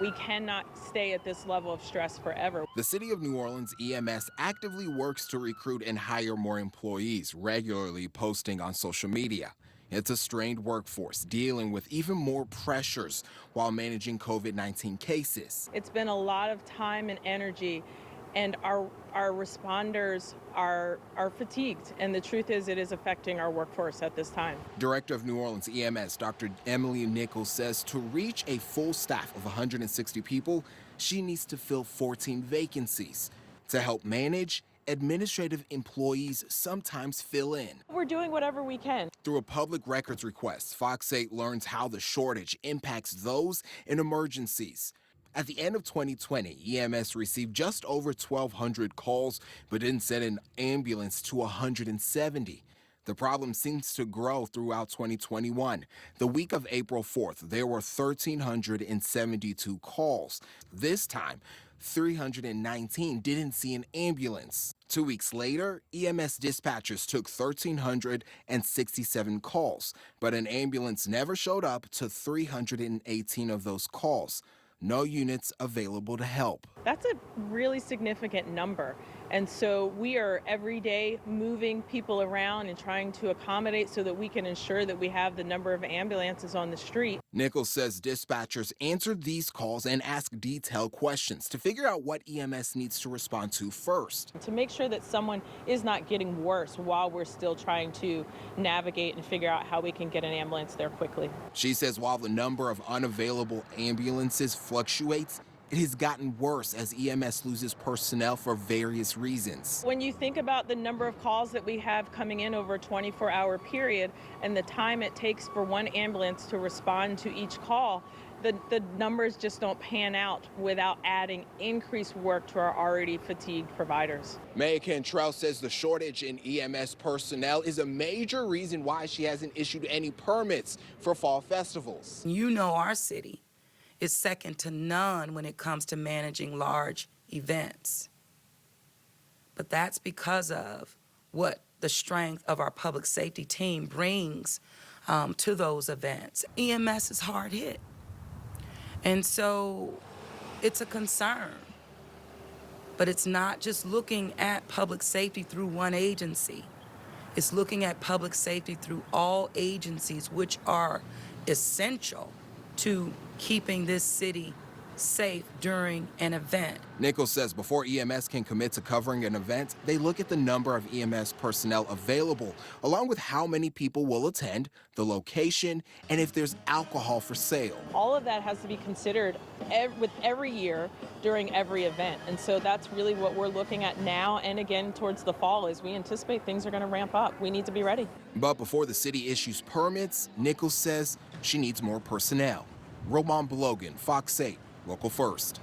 We cannot stay at this level of stress forever. The City of New Orleans EMS actively works to recruit and hire more employees, regularly posting on social media. It's a strained workforce dealing with even more pressures while managing COVID-19 cases. It's been a lot of time and energy, and our responders are fatigued. And the truth is, it is affecting our workforce at this time. Director of New Orleans EMS, Dr. Emily Nichols, says to reach a full staff of 160 people, she needs to fill 14 vacancies. To help manage, administrative employees sometimes fill in. We're doing whatever we can. Through a public records request, Fox 8 learns how the shortage impacts those in emergencies. At the end of 2020, EMS received just over 1,200 calls, but didn't send an ambulance to 170. The problem seems to grow throughout 2021. The week of April 4th, there were 1,372 calls. This time, 319 didn't see an ambulance. 2 weeks later, EMS dispatchers took 1,367 calls, but an ambulance never showed up to 318 of those calls. No units available to help. That's a really significant number. And so we are every day moving people around and trying to accommodate so that we can ensure that we have the number of ambulances on the street. Nichols says dispatchers answered these calls and asked detailed questions to figure out what EMS needs to respond to first. To make sure that someone is not getting worse while we're still trying to navigate and figure out how we can get an ambulance there quickly. She says while the number of unavailable ambulances fluctuates, it has gotten worse as EMS loses personnel for various reasons. When you think about the number of calls that we have coming in over a 24-hour period and the time it takes for one ambulance to respond to each call, the numbers just don't pan out without adding increased work to our already fatigued providers. Mayor Cantrell says the shortage in EMS personnel is a major reason why she hasn't issued any permits for fall festivals. You know our city is second to none when it comes to managing large events. But that's because of what the strength of our public safety team brings to those events. EMS is hard hit. And so it's a concern. But it's not just looking at public safety through one agency. It's looking at public safety through all agencies, which are essential to keeping this city safe during an event. Nichols says before EMS can commit to covering an event, they look at the number of EMS personnel available, along with how many people will attend, the location, and if there's alcohol for sale. All of that has to be considered with every year during every event. And so that's really what we're looking at now and again towards the fall as we anticipate things are going to ramp up. We need to be ready. But before the city issues permits, Nichols says she needs more personnel. Roman Blogan, Fox 8, Local First.